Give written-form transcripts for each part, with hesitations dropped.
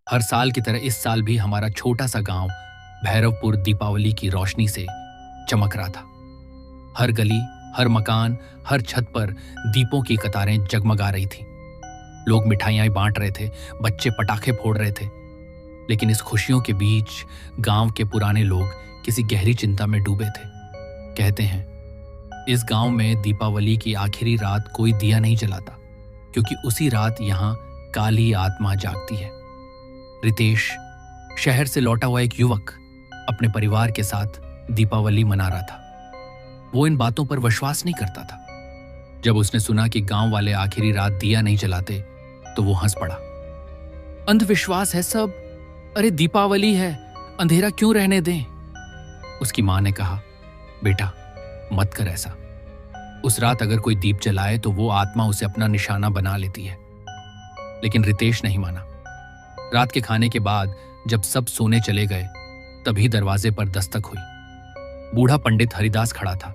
हर साल की तरह इस साल भी हमारा छोटा सा गांव भैरवपुर दीपावली की रोशनी से चमक रहा था। हर गली, हर मकान, हर छत पर दीपों की कतारें जगमगा रही थीं। लोग मिठाइयां बांट रहे थे, बच्चे पटाखे फोड़ रहे थे। लेकिन इस खुशियों के बीच गांव के पुराने लोग किसी गहरी चिंता में डूबे थे। कहते हैं, इस गांव में दीपावली की आखिरी रात कोई दिया नहीं जलाता, क्योंकि उसी रात यहां काली आत्मा जागती है। रितेश, शहर से लौटा हुआ एक युवक, अपने परिवार के साथ दीपावली मना रहा था। वो इन बातों पर विश्वास नहीं करता था। जब उसने सुना कि गांव वाले आखिरी रात दिया नहीं जलाते, तो वो हंस पड़ा। अंधविश्वास है सब, अरे दीपावली है, अंधेरा क्यों रहने दें? उसकी मां ने कहा, बेटा मत कर ऐसा। उस रात अगर कोई दीप जलाए तो वो आत्मा उसे अपना निशाना बना लेती है। लेकिन रितेश नहीं माना। रात के खाने के बाद जब सब सोने चले गए, तभी दरवाजे पर दस्तक हुई। बूढ़ा पंडित हरिदास खड़ा था।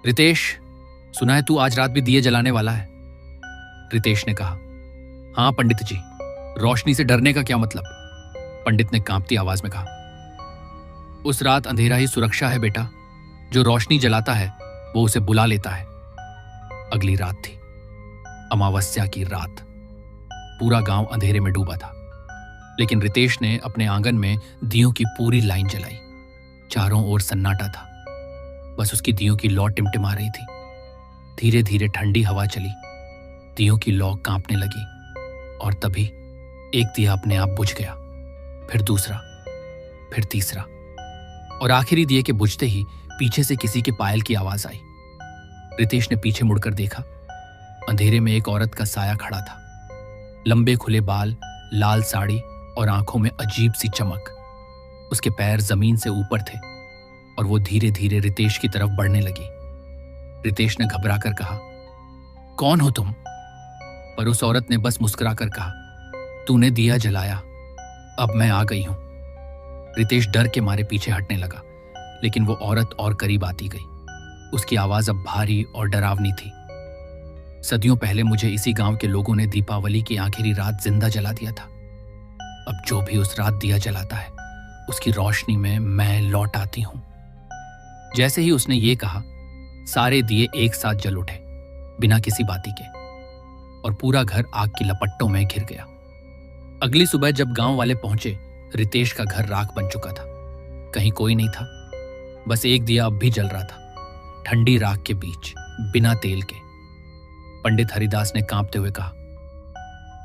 रितेश, सुना है तू आज रात भी दिए जलाने वाला है? रितेश ने कहा, हां पंडित जी, रोशनी से डरने का क्या मतलब? पंडित ने कांपती आवाज में कहा, उस रात अंधेरा ही सुरक्षा है बेटा। जो रोशनी जलाता है वो उसे बुला लेता है। अगली रात थी, अमावस्या की रात। पूरा गांव अंधेरे में डूबा था, लेकिन रितेश ने अपने आंगन में दियों की पूरी लाइन जलाई। चारों ओर सन्नाटा था, बस उसकी दियों की लौ टिमटिमा रही थी। धीरे धीरे ठंडी हवा चली, दियों की लौ कांपने लगी, और तभी एक दिया अपने आप बुझ गया, फिर दूसरा, फिर तीसरा, और आखिरी दिए के बुझते ही पीछे से किसी के पायल की आवाज आई। रितेश ने पीछे मुड़कर देखा। अंधेरे में एक औरत का साया खड़ा था। लंबे खुले बाल, लाल साड़ी और आंखों में अजीब सी चमक। उसके पैर जमीन से ऊपर थे और वो धीरे धीरे रितेश की तरफ बढ़ने लगी। रितेश ने घबराकर कहा, कौन हो तुम? पर उस औरत ने बस मुस्कुराकर कहा, तूने दिया जलाया, अब मैं आ गई हूं। रितेश डर के मारे पीछे हटने लगा, लेकिन वो औरत और करीब आती गई। उसकी आवाज अब भारी और डरावनी थी। सदियों पहले मुझे इसी गांव के लोगों ने दीपावली की आखिरी रात जिंदा जला दिया था। अब जो भी उस रात दिया जलाता है, उसकी रोशनी में मैं लौट आती हूं। जैसे ही उसने ये कहा, सारे दिए एक साथ जल उठे, बिना किसी बाती के, और पूरा घर आग की लपट्टों में घिर गया। अगली सुबह जब गांव वाले पहुंचे, रितेश का घर राख बन चुका था। कहीं कोई नहीं था, बस एक दिया अब भी जल रहा था, ठंडी राख के बीच, बिना तेल के। पंडित हरिदास ने कांपते हुए कहा,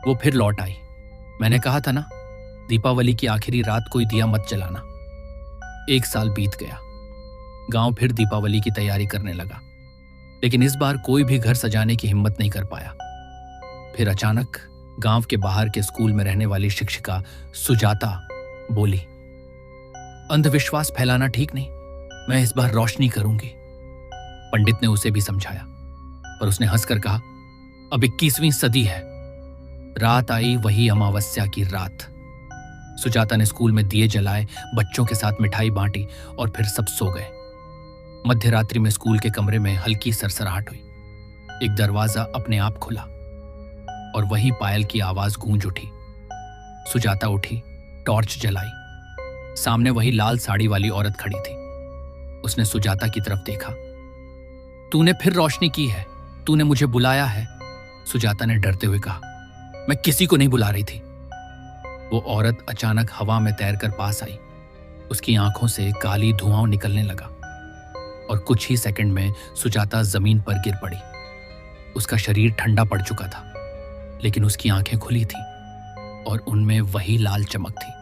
वो फिर लौट आई। मैंने कहा था ना, दीपावली की आखिरी रात कोई दिया मत जलाना। 1 साल बीत गया। गांव फिर दीपावली की तैयारी करने लगा, लेकिन इस बार कोई भी घर सजाने की हिम्मत नहीं कर पाया। फिर अचानक गांव के बाहर के स्कूल में रहने वाली शिक्षिका सुजाता बोली, अंधविश्वास फैलाना ठीक नहीं, मैं इस बार रोशनी करूंगी। पंडित ने उसे भी समझाया, पर उसने हंसकर कहा, अब 21वीं सदी है। रात आई वही अमावस्या की रात। सुजाता ने स्कूल में दिए जलाए, बच्चों के साथ मिठाई बांटी और फिर सब सो गए। मध्य रात्रि में स्कूल के कमरे में हल्की सरसराहट हुई। एक दरवाजा अपने आप खुला और वहीं पायल की आवाज गूंज उठी। सुजाता उठी, टॉर्च जलाई। सामने वही लाल साड़ी वाली औरत खड़ी थी। उसने सुजाता की तरफ देखा। तूने फिर रोशनी की है, तूने मुझे बुलाया है। सुजाता ने डरते हुए कहा, मैं किसी को नहीं बुला रही थी। वो औरत अचानक हवा में तैरकर पास आई। उसकी आंखों से काली धुआं निकलने लगा और कुछ ही सेकंड में सुजाता जमीन पर गिर पड़ी। उसका शरीर ठंडा पड़ चुका था, लेकिन उसकी आंखें खुली थीं और उनमें वही लाल चमक थी।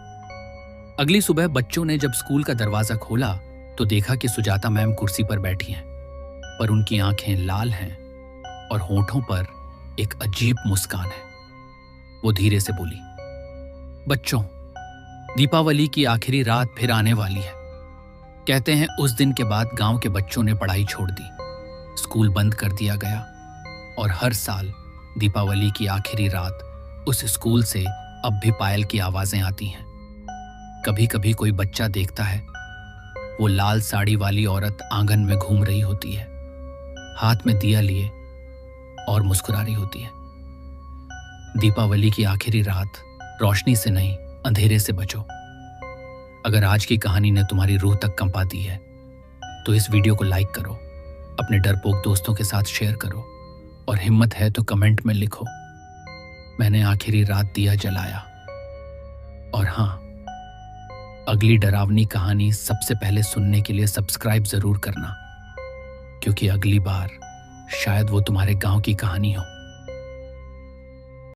अगली सुबह बच्चों ने जब स्कूल का दरवाजा खोला तो देखा कि सुजाता मैम कुर्सी पर बैठी हैं, पर उनकी आंखें लाल हैं और होठों पर एक अजीब मुस्कान है। वो धीरे से बोली, बच्चों, दीपावली की आखिरी रात फिर आने वाली है। कहते हैं उस दिन के बाद गांव के बच्चों ने पढ़ाई छोड़ दी, स्कूल बंद कर दिया गया और हर साल दीपावली की आखिरी रात उस स्कूल से अब भी पायल की आवाजें आती हैं। कभी कभी कोई बच्चा देखता है, वो लाल साड़ी वाली औरत आंगन में घूम रही होती है, हाथ में दिया लिए और मुस्कुरा रही होती है। दीपावली की आखिरी रात रोशनी से नहीं, अंधेरे से बचो। अगर आज की कहानी ने तुम्हारी रूह तक कंपा दी है तो इस वीडियो को लाइक करो, अपने डरपोक दोस्तों के साथ शेयर करो और हिम्मत है तो कमेंट में लिखो, मैंने आखिरी रात दिया जलाया। और हाँ, अगली डरावनी कहानी सबसे पहले सुनने के लिए सब्सक्राइब जरूर करना, क्योंकि अगली बार शायद वो तुम्हारे गांव की कहानी हो।